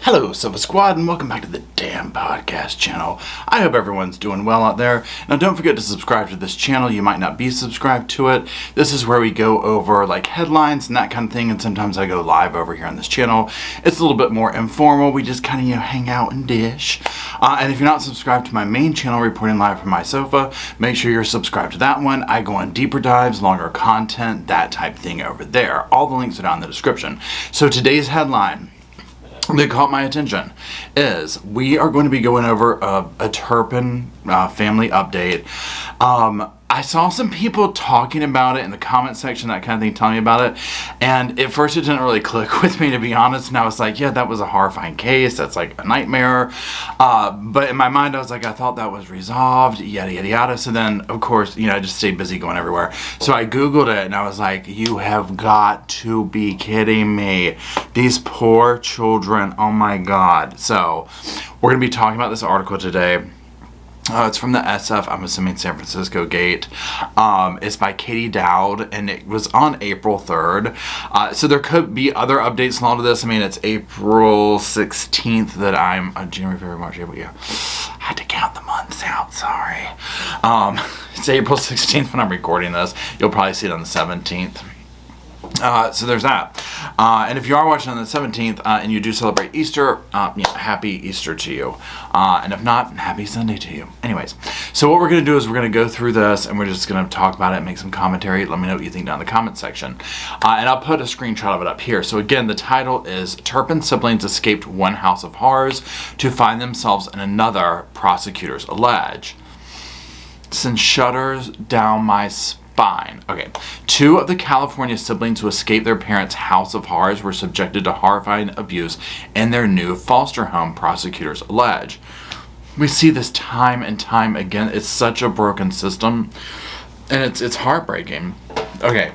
Hello, Sofa Squad, and welcome back to the damn podcast channel. I hope everyone's doing well out there. Now, don't forget to subscribe to this channel. You might not be subscribed to it. This is where we go over like headlines and that kind of thing, and sometimes I go live over here on this channel. It's a little bit more informal. We just kind of, hang out and dish. And if you're not subscribed to my main channel, Reporting Live from My Sofa, make sure you're subscribed to that one. I go on deeper dives, longer content, that type thing over there. All the links are down in the description. So today's headline that caught my attention is we are going to be going over a Turpin family update. I saw some people talking about it in the comment section, that kind of thing, telling me about it. And at first it didn't really click with me, to be honest. And I was like, yeah, that was a horrifying case. That's like a nightmare. But in my mind, I was like, I thought that was resolved, yada, yada, yada. So then, of course, I just stayed busy going everywhere. So I Googled it and I was like, you have got to be kidding me. These poor children. Oh my God. So we're going to be talking about this article today. It's from the SF, I'm assuming San Francisco Gate. It's by Katie Dowd, and it was on April 3rd. So there could be other updates and all of this. I mean, it's April 16th that I'm, January, February, March, April, yeah. I had to count the months out, sorry. It's April 16th when I'm recording this. You'll probably see it on the 17th. So there's that. And if you are watching on the 17th and you do celebrate Easter, happy Easter to you. And if not, happy Sunday to you. Anyways, so what we're going to do is we're going to go through this and we're just going to talk about it, make some commentary. Let me know what you think down in the comment section. And I'll put a screenshot of it up here. So again, the title is Turpin Siblings Escaped One House of Horrors to Find Themselves in Another, Prosecutors Allege. Sends shudders down my spine. Okay, two of the California siblings who escaped their parents' house of horrors were subjected to horrifying abuse in their new foster home, prosecutors allege. We see this time and time again. It's such a broken system, and it's heartbreaking. Okay.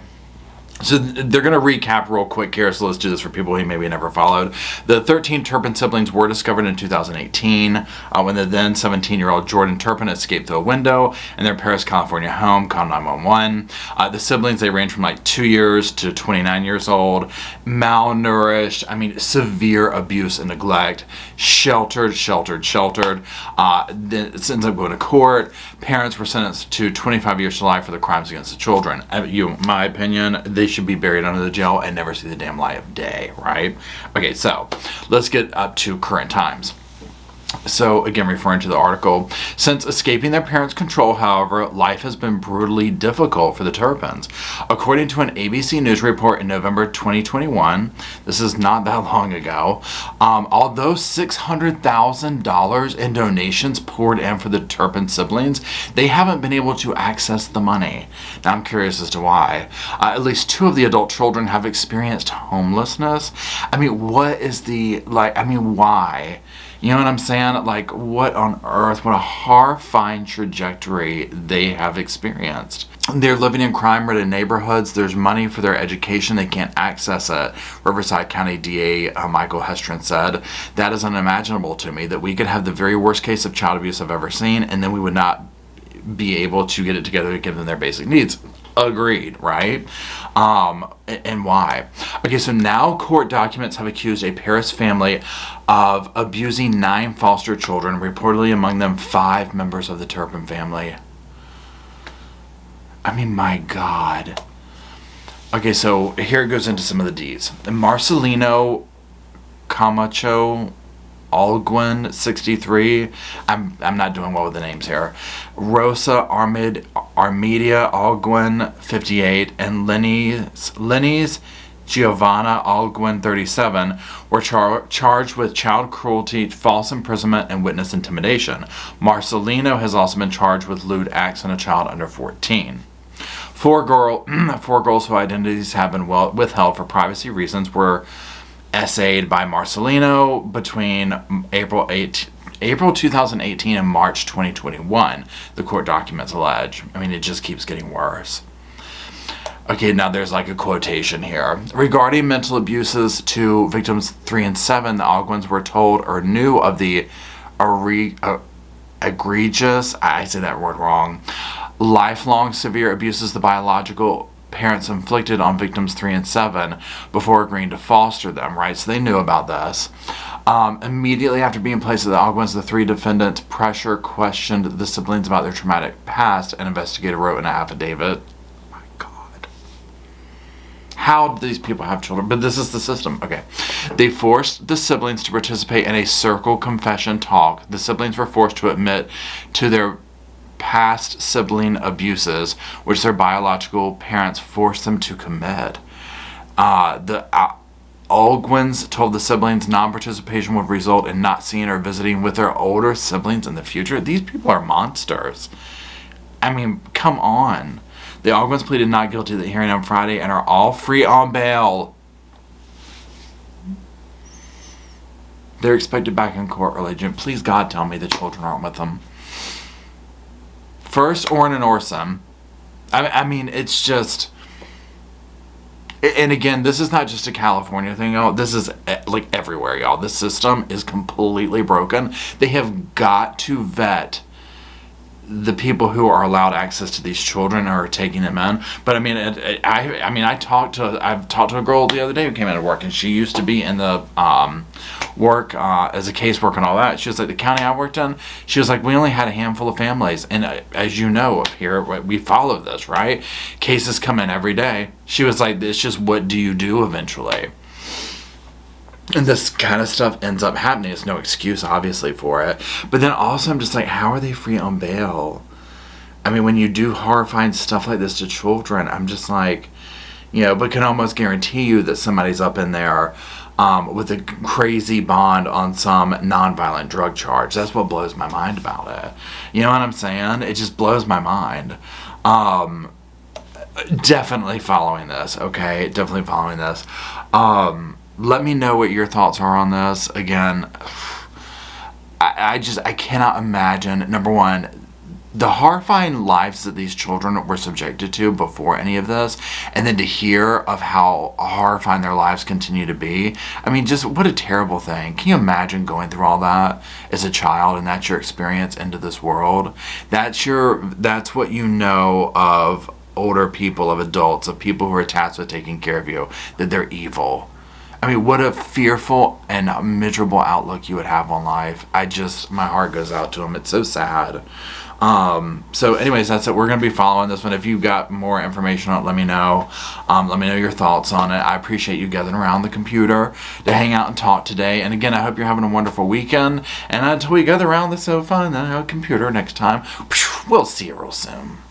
So they're going to recap real quick here, so let's do this for people who maybe never followed. The 13 Turpin siblings were discovered in 2018 when the then 17-year-old Jordan Turpin escaped through a window in their Paris, California home, called 911. The siblings, they range from like 2 years to 29 years old, malnourished, severe abuse and neglect, sheltered. Then it ends up going to court. Parents were sentenced to 25 years to life for the crimes against the children. My opinion, they should be buried under the jail and never see the damn light of day, right? Okay, so let's get up to current times. So, again, referring to the article, since escaping their parents' control, however, life has been brutally difficult for the Turpins. According to an ABC News report in November 2021, this is not that long ago, although $600,000 in donations poured in for the Turpin siblings, they haven't been able to access the money. Now, I'm curious as to why. At least two of the adult children have experienced homelessness. Why? You know what I'm saying? Like, what on earth? What a horrifying trajectory they have experienced. They're living in crime-ridden neighborhoods. There's money for their education. They can't access it. Riverside County DA Michael Hestron said, that is unimaginable to me, that we could have the very worst case of child abuse I've ever seen, and then we would not be able to get it together to give them their basic needs. Agreed, right? And why? Okay, so now court documents have accused a Paris family of abusing 9 foster children, reportedly among them 5 members of the Turpin family. My God. Okay, so here it goes into some of the D's. Marcelino Camacho Alguin, 63. I'm not doing well with the names here. Rosa Armedia Alguin, 58, and Lenny's Giovanna Alguin, 37, were charged with child cruelty, false imprisonment, and witness intimidation. Marcelino has also been charged with lewd acts on a child under 14. Four girls whose identities have been withheld for privacy reasons were essayed by Marcelino between April 2018 and March 2021, the court documents allege. It just keeps getting worse. Okay, now there's like a quotation here. Regarding mental abuses to victims 3 and 7, the Alguins were told or knew of the egregious, I say that word wrong, lifelong severe abuses the biological parents inflicted on victims 3 and 7 before agreeing to foster them, right? So they knew about this. Immediately after being placed at the Ogwins, the 3 defendants questioned the siblings about their traumatic past. An investigator wrote in an affidavit. My God. How do these people have children? But this is the system. Okay. They forced the siblings to participate in a circle confession talk. The siblings were forced to admit to their past sibling abuses, which their biological parents forced them to commit. The Ogwins told the siblings non-participation would result in not seeing or visiting with their older siblings in the future. These people are monsters. I mean, come on. The Ogwins pleaded not guilty at the hearing on Friday and are all free on bail. They're expected back in court early June. Please, God, tell me the children aren't with them. First, Orrin and Orson. I mean, it's just... And again, this is not just a California thing, y'all. This is like everywhere, y'all. This system is completely broken. They have got to vet the people who are allowed access to these children or are taking them in. But I mean, I've talked to a girl the other day who came into work, and she used to be in the work as a caseworker and all that. She was like, the county I worked in, she was like, we only had a handful of families, and as you know, up here we follow this, right? Cases come in every day. She was like, it's just, what do you do eventually? And this kind of stuff ends up happening. It's no excuse, obviously, for it. But then also, I'm just like, how are they free on bail? I mean, when you do horrifying stuff like this to children, I'm just like, but can almost guarantee you that somebody's up in there with a crazy bond on some nonviolent drug charge. That's what blows my mind about it. You know what I'm saying? It just blows my mind. Definitely following this, okay? Definitely following this. Let me know what your thoughts are on this. Again, I cannot imagine, number one, the horrifying lives that these children were subjected to before any of this, and then to hear of how horrifying their lives continue to be. I mean, just what a terrible thing. Can you imagine going through all that as a child, and that's your experience into this world? That's what you know of older people, of adults, of people who are tasked with taking care of you, that they're evil. I mean, what a fearful and miserable outlook you would have on life. My heart goes out to them. It's so sad. So anyways, that's it. We're going to be following this one. If you've got more information on it, let me know. Let me know your thoughts on it. I appreciate you gathering around the computer to hang out and talk today. And again, I hope you're having a wonderful weekend. And until we gather around the sofa and then a computer next time, we'll see you real soon.